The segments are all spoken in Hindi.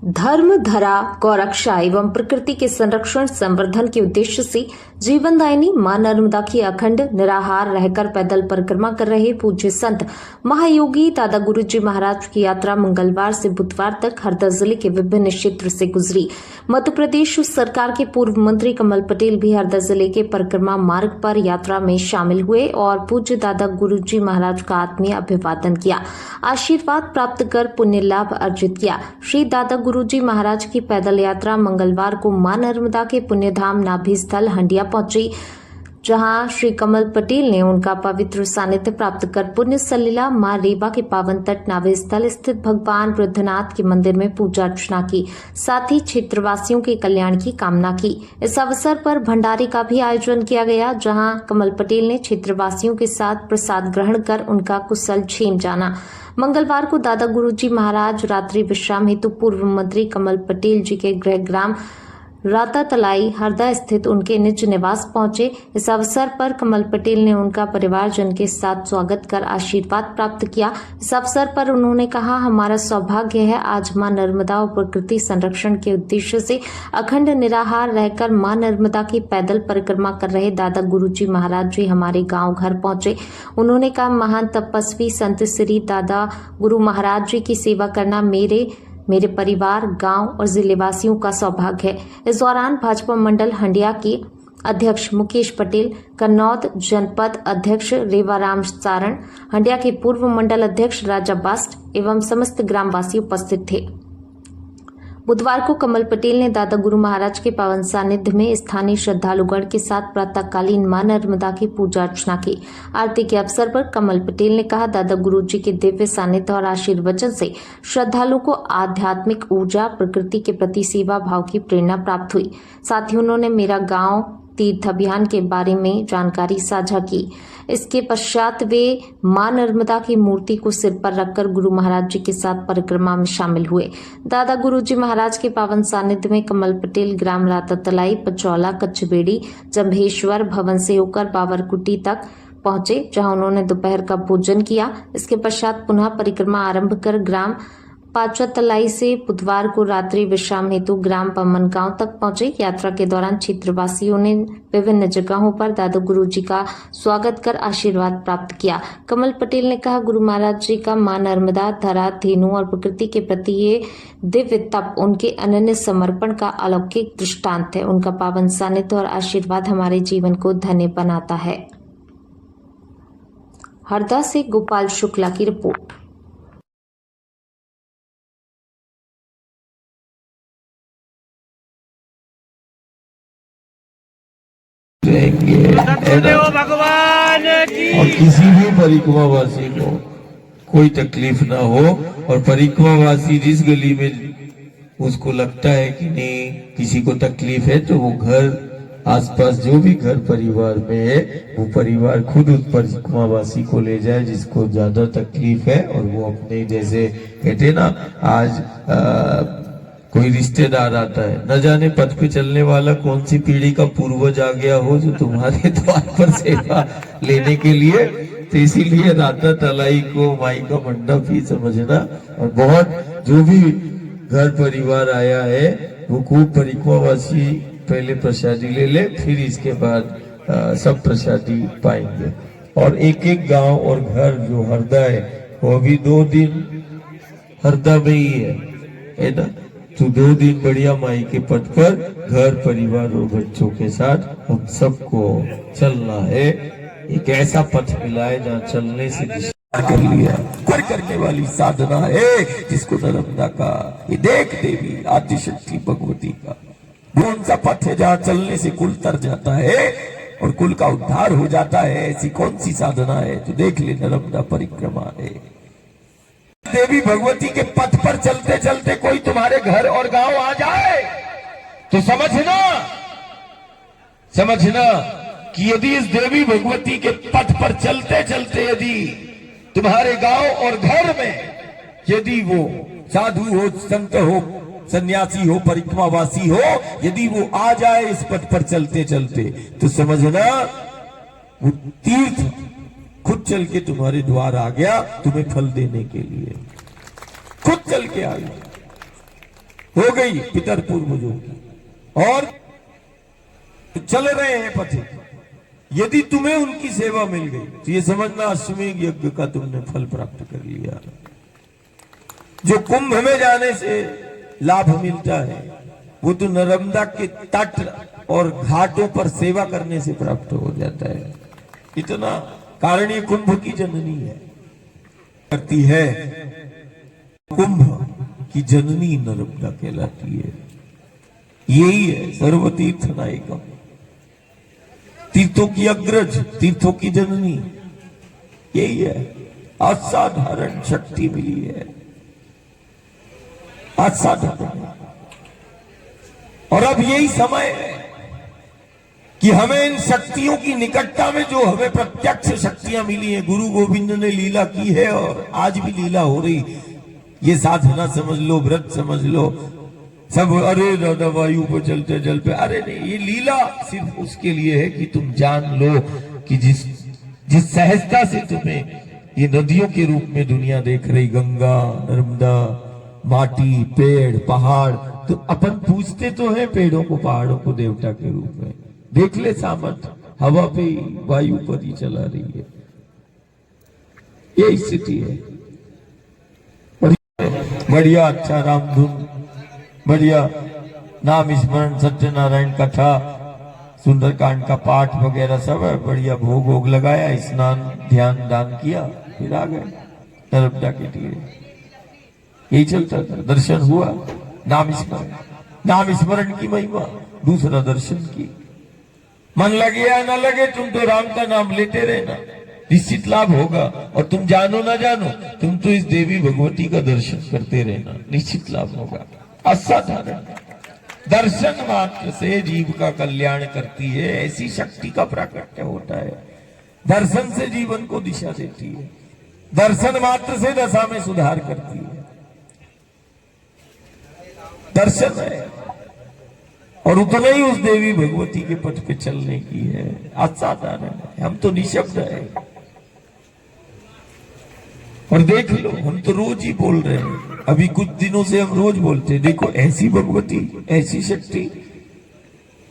धर्म, धरा, गौरक्षा एवं प्रकृति के संरक्षण संवर्धन के उद्देश्य से जीवनदायिनी मां नर्मदा की अखंड निराहार रहकर पैदल परिक्रमा कर रहे पूज्य संत महायोगी दादा गुरुजी महाराज की यात्रा मंगलवार से बुधवार तक हरदा जिले के विभिन्न क्षेत्र से गुजरी। मध्य प्रदेश सरकार के पूर्व मंत्री कमल पटेल भी हरदा जिले के परिक्रमा मार्ग पर यात्रा में शामिल हुए और पूज्य दादा गुरुजी महाराज का आत्मीय अभिवादन किया, आशीर्वाद प्राप्त कर पुण्य लाभ अर्जित किया। श्री दादा गुरुजी महाराज की पैदल यात्रा मंगलवार को मां नर्मदा के पुण्यधाम नाभि स्थल हंडिया पहुंची, जहां श्री कमल पटेल ने उनका पवित्र सानिध्य प्राप्त कर पुण्य सलीला मां रेवा के पावन तट नाभि स्थल स्थित भगवान वृद्धनाथ के मंदिर में पूजा अर्चना की, साथ ही क्षेत्रवासियों के कल्याण की कामना की। इस अवसर पर भंडारे का भी आयोजन किया गया, जहां कमल पटेल ने क्षेत्रवासियों के साथ प्रसाद ग्रहण कर उनका कुशल क्षेम जाना। मंगलवार को दादा गुरुजी महाराज रात्रि विश्राम हेतु पूर्व मंत्री कमल पटेल जी के गृह ग्राम राता तलाई हरदा स्थित उनके निज निवास पहुंचे। इस अवसर पर कमल पटेल ने उनका परिवारजन के साथ स्वागत कर आशीर्वाद प्राप्त किया। इस अवसर पर उन्होंने कहा, हमारा सौभाग्य है आज मां नर्मदा और प्रकृति संरक्षण के उद्देश्य से अखंड निराहार रहकर मां नर्मदा की पैदल परिक्रमा कर रहे दादा गुरुजी महाराज जी हमारे गांव घर पहुंचे। उन्होंने कहा, महान तपस्वी संत श्री दादा गुरु महाराज जी की सेवा करना मेरे परिवार, गांव और जिलेवासियों का सौभाग्य है। इस दौरान भाजपा मंडल हंडिया के अध्यक्ष मुकेश पटेल, कन्नौद जनपद अध्यक्ष रेवाराम सारण, हंडिया के पूर्व मंडल अध्यक्ष राजा बास्ट एवं समस्त ग्रामवासी उपस्थित थे। बुधवार को कमल पटेल ने दादा गुरु महाराज के पावन सानिध्य में स्थानीय श्रद्धालुगण के साथ प्रातःकालीन मां नर्मदा की पूजा अर्चना की। आरती के अवसर पर कमल पटेल ने कहा, दादा गुरु जी के दिव्य सानिध्य और आशीर्वचन से श्रद्धालुओं को आध्यात्मिक ऊर्जा, प्रकृति के प्रति सेवा भाव की प्रेरणा प्राप्त हुई। साथ ही उन्होंने मेरा गांव तीर्थ अभियान के बारे में जानकारी साझा की। इसके पश्चात वे मां नर्मदा की मूर्ति को सिर पर रखकर गुरु महाराज जी के साथ परिक्रमा में शामिल हुए। दादा गुरुजी महाराज के पावन सानिध्य में कमल पटेल ग्राम राता तलाई, पचौला, कच्छबेड़ी, जम्भेश्वर भवन से होकर बावरकुटी तक पहुंचे, जहां उन्होंने दोपहर का भोजन किया। इसके पश्चात पुनः परिक्रमा आरंभ कर ग्राम पाचतलाई से बुधवार को रात्रि विश्राम हेतु ग्राम पमनगांव तक पहुंचे। यात्रा के दौरान क्षेत्रवासियों ने विभिन्न जगहों पर दादा गुरुजी का स्वागत कर आशीर्वाद प्राप्त किया। कमल पटेल ने कहा, गुरु महाराज जी का मां नर्मदा, धरा, धेनु और प्रकृति के प्रति ये दिव्य तप उनके अनन्य समर्पण का अलौकिक दृष्टांत है। उनका पावन सानिध्य और आशीर्वाद हमारे जीवन को धन्य बनाता है। हरदा से गोपाल शुक्ला की रिपोर्ट। भगवान की और किसी भी परिक्रमावासी को कोई तकलीफ ना हो, और परिक्रमावासी जिस गली में उसको लगता है कि नहीं किसी को तकलीफ है, तो वो घर आसपास जो भी घर परिवार में है वो परिवार खुद उस परिक्रमावासी को ले जाए जिसको ज्यादा तकलीफ है, और वो अपने जैसे कहते ना आज कोई रिश्तेदार आता है, न जाने पथ पे चलने वाला कौन सी पीढ़ी का पूर्वज आ गया हो जो तुम्हारे द्वार पर सेवा लेने के लिए, तो इसीलिए राता तलाई को माई का मंडप ही समझना। और बहुत जो भी घर परिवार आया है वो खूब परिक्रमावासी पहले प्रसादी ले ले, फिर इसके बाद सब प्रसादी पाएंगे। और एक एक गांव और घर जो हरदा है वो अभी 2 दिन हरदा में ही है ना, तो 2 दिन बढ़िया माई के पथ पर घर परिवार और बच्चों के साथ हम सबको चलना है। एक ऐसा पथ मिला है जहाँ चलने से कर लिया कर करने वाली साधना है, जिसको नर्मदा का ये देख देवी आदि शक्ति भगवती का कौन सा पथ है जहाँ चलने से कुल तर जाता है और कुल का उद्धार हो जाता है। ऐसी कौन सी साधना है, तो देख ले नर्मदा परिक्रमा है। देवी भगवती के पथ पर चलते चलते कोई तुम्हारे घर और गांव आ जाए तो समझना कि यदि इस देवी भगवती के पथ पर चलते चलते यदि तुम्हारे गांव और घर में यदि वो साधु हो, संत हो, सन्यासी हो, परिक्रमावासी हो, यदि वो आ जाए इस पथ पर चलते चलते, तो समझना वो तीर्थ खुद चल के तुम्हारे द्वार आ गया तुम्हें फल देने के लिए, खुद चल के आ गया। हो गई पितर पूर्वजों की और चल रहे हैं पथे। यदि तुम्हें उनकी सेवा मिल गई तो ये समझना अश्वमेध यज्ञ का तुमने फल प्राप्त कर लिया। जो कुंभ में जाने से लाभ मिलता है वो तो नर्मदा के तट और घाटों पर सेवा करने से प्राप्त हो जाता है। इतना कारण ये कुंभ की जननी है, करती है। कुंभ की जननी नर्मदा कहलाती है। यही है सर्वतीर्थ नायिका, तीर्थों की अग्रज, तीर्थों की जननी। यही है, असाधारण शक्ति मिली है, असाधारण। और अब यही समय है कि हमें इन शक्तियों की निकटता में जो हमें प्रत्यक्ष शक्तियां मिली हैं, गुरु गोविंद ने लीला की है और आज भी लीला हो रही। ये साधना समझ लो, व्रत समझ लो, सब अरे दादा वायु पर चलते जल पे, अरे नहीं, ये लीला सिर्फ उसके लिए है कि तुम जान लो कि जिस सहजता से तुम्हें ये नदियों के रूप में दुनिया देख रही, गंगा, नर्मदा, माटी, पेड़, पहाड़, तो अपन पूछते तो हैं पेड़ों को, पहाड़ों को देवता के रूप में। देख ले सामर्थ, हवा पे वायु पर ही चला रही है। ये स्थिति है। बढ़िया अच्छा राम धुन, बढ़िया नाम स्मरण, सत्यनारायण कथा, सुंदरकांड का पाठ वगैरह सब है। बढ़िया भोग वोग लगाया, स्नान ध्यान दान किया, फिर आ गए नर्मदा के तीरे। यही चलता था। दर्शन हुआ, नाम स्मरण की महिमा, दूसरा दर्शन की। मन लगे या न लगे, तुम तो राम का नाम लेते रहना, निश्चित लाभ होगा। और तुम जानो ना जानो, तुम तो इस देवी भगवती का दर्शन करते रहना, निश्चित लाभ होगा। असाधारण दर्शन मात्र से जीव का कल्याण करती है, ऐसी शक्ति का प्राकट्य होता है। दर्शन से जीवन को दिशा देती है, दर्शन मात्र से दशा में सुधार करती है। दर्शन है और उतना ही उस देवी भगवती के पथ पे चलने की है। असाधारण है। हम तो निशब्द है और देख लो, हम तो रोज ही बोल रहे हैं। अभी कुछ दिनों से हम रोज बोलते हैं, देखो ऐसी भगवती, ऐसी शक्ति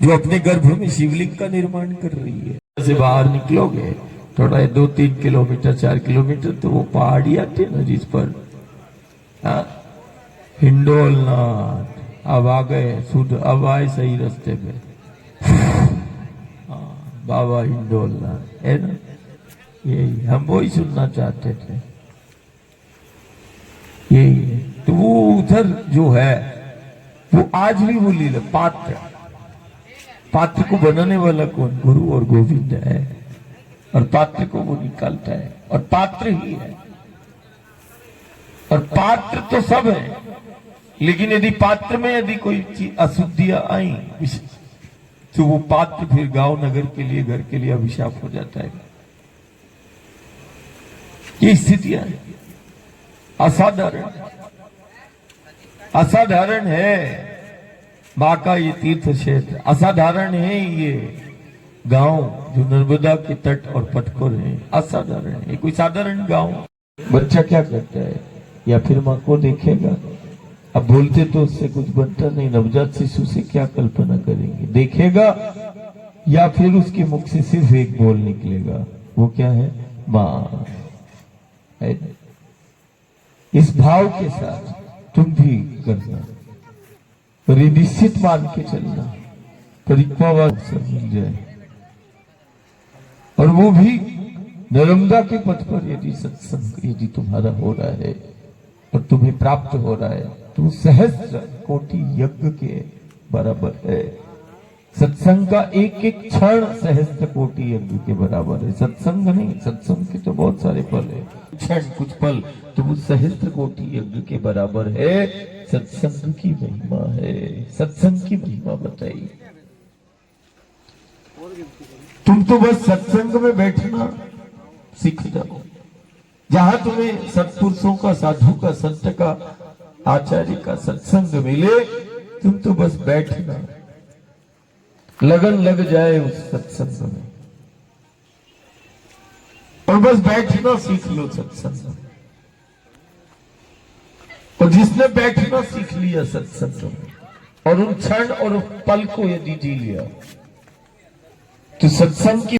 जो अपने गर्भ में शिवलिंग का निर्माण कर रही है। जैसे बाहर निकलोगे थोड़ा 2-3 किलोमीटर 4 किलोमीटर, तो वो पहाड़ी आती है ना जिस पर हिंडोलनाथ, अब आ गए शुद्ध, अब आए सही रास्ते पे। बाबा हिंडोलनाथ है ना, यही हम वही सुनना चाहते थे। यही है। तो वो उधर जो है वो आज भी वो लीला, पात्र को बनाने वाला कौन? गुरु और गोविंद है, और पात्र को वो निकालता है, और पात्र ही है। और पात्र तो सब है, लेकिन यदि पात्र में यदि कोई चीज अशुद्धियां आई तो वो पात्र फिर गांव नगर के लिए, घर के लिए अभिशाप हो जाता है। ये स्थितियां है। असाधारण है मां का ये तीर्थ क्षेत्र, असाधारण है ये गांव जो नर्मदा के तट और पट पर है। असाधारण है, ये कोई साधारण गांव। बच्चा क्या करता है? या फिर मां को देखेगा। अब बोलते तो उससे कुछ बनता नहीं, नवजात शिशु से क्या कल्पना करेंगे? देखेगा या फिर उसके मुख से सिर्फ एक बोल निकलेगा, वो क्या है? मां है। इस भाव के साथ तुम भी करना और ये निश्चित मान के चलना, परिक्रमा मिल जाए। और वो भी नर्मदा के पथ पर यदि सत्संग यदि तुम्हारा हो रहा है और तुम्हें प्राप्त हो रहा है तो सहस्त्र कोटि यज्ञ के बराबर है। सत्संग का एक एक क्षण सहस्त्र कोटि यज्ञ के बराबर है। सत्संग नहीं, सत्संग के तो बहुत सारे पल है, क्षण कुछ पल, तो वो सहस्त्र कोटि यज्ञ के बराबर है। सत्संग की महिमा है। सत्संग की महिमा बताइए। तुम तो बस सत्संग में बैठना सीख जाओ। जहां तुम्हें सत्पुरुषों का, साधु का, संत का, आचार्य का सत्संग मिले, तुम तो बस बैठना, लगन लग जाए उस सत्संग में और बस बैठना सीख लो सत्संग में। और जिसने बैठना सीख लिया सत्संग में और उन क्षण और पल को यदि जी लिया तो सत्संग की